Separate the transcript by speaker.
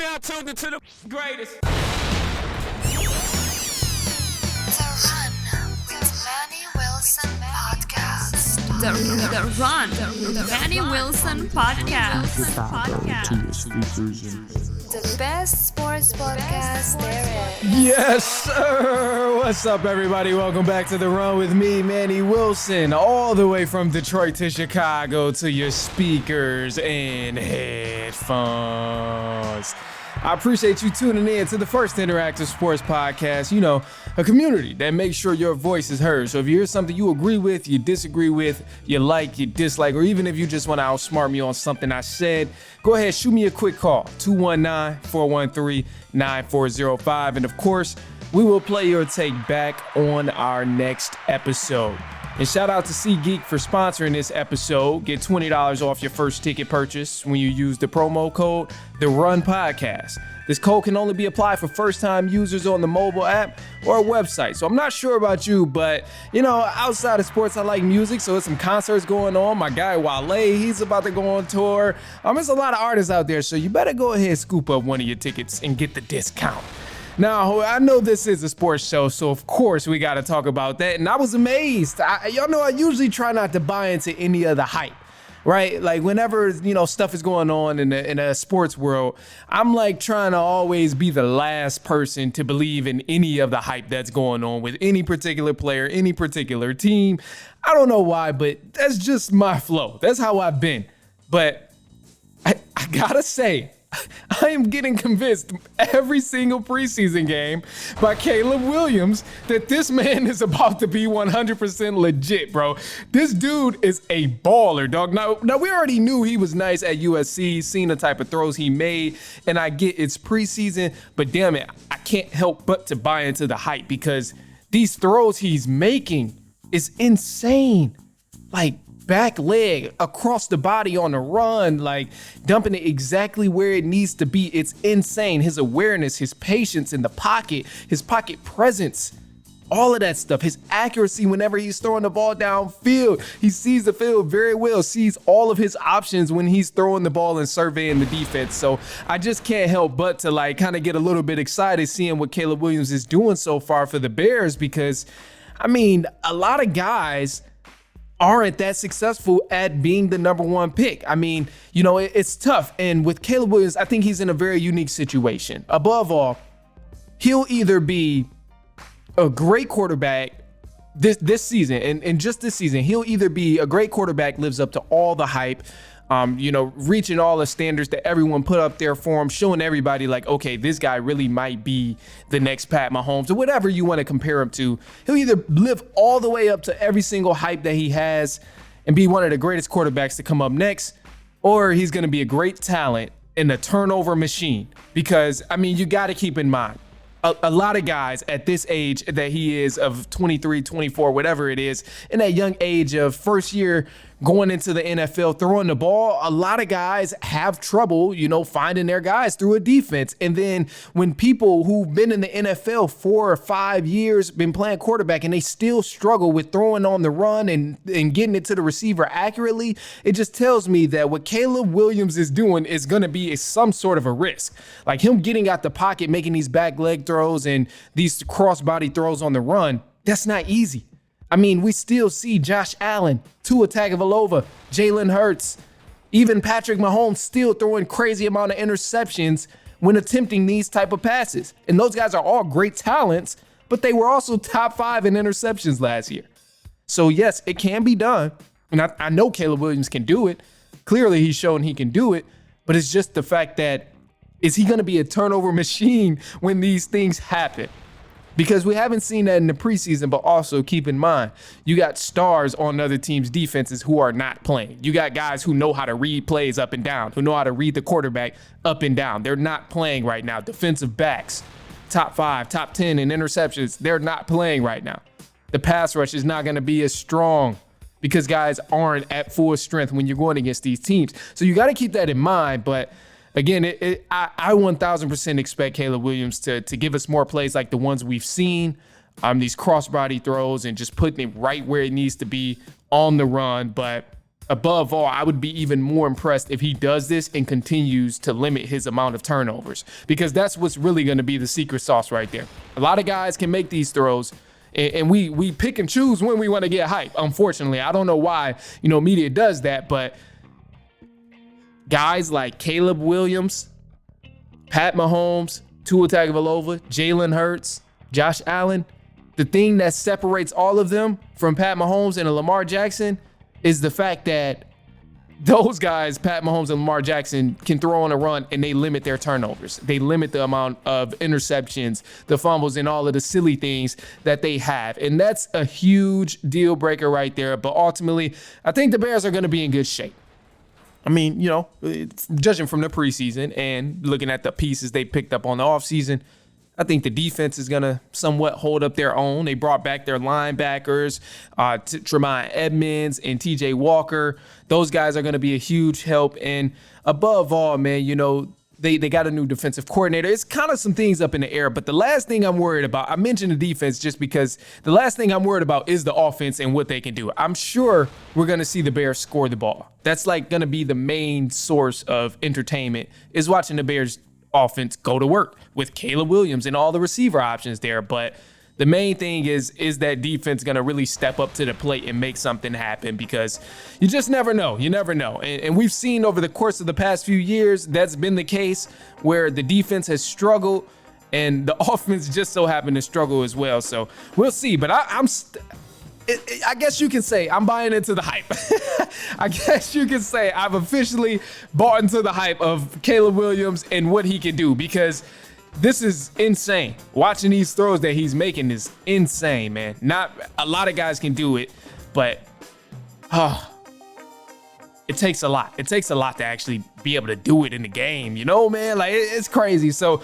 Speaker 1: Now tuned into the greatest.
Speaker 2: The Run with Manny Wilson podcast.
Speaker 3: The Manny Wilson podcast.
Speaker 2: The best sports podcast there is.
Speaker 4: Yes, sir. What's up, everybody? Welcome back to The Run with me, Manny Wilson, all the way from Detroit to Chicago to your speakers and headphones. I appreciate you tuning in to the first interactive sports podcast, a community that makes sure your voice is heard. So if you hear something you agree with, you disagree with, you like, you dislike, or even if you just want to outsmart me on something I said, go ahead, shoot me a quick call, 219-413-9405. And of course, we will play your take back on our next episode. And shout out to SeatGeek for sponsoring this episode. Get $20 off your first ticket purchase when you use the promo code The Run Podcast. This code can only be applied for first-time users on the mobile app or website. So I'm not sure about you, but, outside of sports, I like music. So there's some concerts going on. My guy Wale, he's about to go on tour. There's a lot of artists out there, so you better go ahead and scoop up one of your tickets and get the discount. Now, I know this is a sports show, so of course we got to talk about that. And I was amazed. Y'all know I usually try not to buy into any of the hype, right? Like whenever, stuff is going on in a sports world, I'm like trying to always be the last person to believe in any of the hype that's going on with any particular player, any particular team. I don't know why, but that's just my flow. That's how I've been. But I gotta say, I am getting convinced every single preseason game by Caleb Williams that this man is about to be 100% legit, bro. This dude is a baller, dog. Now we already knew he was nice at USC, seen the type of throws he made, and I get it's preseason, but damn it, I can't help but to buy into the hype because these throws he's making is insane. Like, back leg across the body on the run, like dumping it exactly where it needs to be. It's insane. His awareness, his patience in the pocket, his pocket presence, all of that stuff, his accuracy whenever he's throwing the ball downfield. He sees the field very well, sees all of his options when he's throwing the ball and surveying the defense. So I just can't help but to kind of get a little bit excited seeing what Caleb Williams is doing so far for the Bears because, a lot of guys aren't that successful at being the number one pick. It's tough. And with Caleb Williams, I think he's in a very unique situation. Above all, he'll either be a great quarterback this season, and just this season, he'll either be a great quarterback, lives up to all the hype, reaching all the standards that everyone put up there for him, showing everybody like, okay, this guy really might be the next Pat Mahomes or whatever you want to compare him to. He'll either live all the way up to every single hype that he has and be one of the greatest quarterbacks to come up next, or he's going to be a great talent and a turnover machine. Because, you got to keep in mind, a lot of guys at this age that he is of 23, 24, whatever it is, in that young age of first year going into the NFL, throwing the ball, a lot of guys have trouble, finding their guys through a defense. And then when people who've been in the NFL 4 or 5 years, been playing quarterback, and they still struggle with throwing on the run and getting it to the receiver accurately, it just tells me that what Caleb Williams is doing is going to be some sort of a risk. Like him getting out the pocket, making these back leg throws and these crossbody throws on the run, that's not easy. We still see Josh Allen, Tua Tagovailoa, Jalen Hurts, even Patrick Mahomes still throwing crazy amount of interceptions when attempting these type of passes. And those guys are all great talents, but they were also top 5 in interceptions last year. So yes, it can be done. And I know Caleb Williams can do it. Clearly he's shown he can do it, but it's just the fact that, is he going to be a turnover machine when these things happen? Because we haven't seen that in the preseason, but also keep in mind, you got stars on other teams' defenses who are not playing. You got guys who know how to read plays up and down, who know how to read the quarterback up and down. They're not playing right now. Defensive backs, top 5, top 10 in interceptions, they're not playing right now. The pass rush is not going to be as strong because guys aren't at full strength when you're going against these teams. So you got to keep that in mind, but again, I 1,000% expect Caleb Williams to give us more plays like the ones we've seen, these crossbody throws and just putting it right where it needs to be on the run. But above all, I would be even more impressed if he does this and continues to limit his amount of turnovers, because that's what's really going to be the secret sauce right there. A lot of guys can make these throws, and we pick and choose when we want to get hype. Unfortunately, I don't know why, media does that, but guys like Caleb Williams, Pat Mahomes, Tua Tagovailoa, Jalen Hurts, Josh Allen, the thing that separates all of them from Pat Mahomes and Lamar Jackson is the fact that those guys, Pat Mahomes and Lamar Jackson, can throw on a run and they limit their turnovers. They limit the amount of interceptions, the fumbles, and all of the silly things that they have. And that's a huge deal breaker right there. But ultimately, I think the Bears are going to be in good shape. I mean, judging from the preseason and looking at the pieces they picked up on the offseason, I think the defense is going to somewhat hold up their own. They brought back their linebackers, Tremaine Edmonds and TJ Walker. Those guys are going to be a huge help. And above all, man, they got a new defensive coordinator. It's kind of some things up in the air. But the last thing I'm worried about, I mentioned the defense just because the last thing I'm worried about is the offense and what they can do. I'm sure we're going to see the Bears score the ball. That's like going to be the main source of entertainment, is watching the Bears offense go to work with Caleb Williams and all the receiver options there. But the main thing is that defense going to really step up to the plate and make something happen, because you just never know. You never know. And we've seen over the course of the past few years, that's been the case, where the defense has struggled and the offense just so happened to struggle as well. So we'll see. But I guess you can say I'm buying into the hype. I guess you can say I've officially bought into the hype of Caleb Williams and what he can do, because this is insane. Watching these throws that he's making is insane, man. Not a lot of guys can do it, but it takes a lot. It takes a lot to actually be able to do it in the game, man? Like, it's crazy. So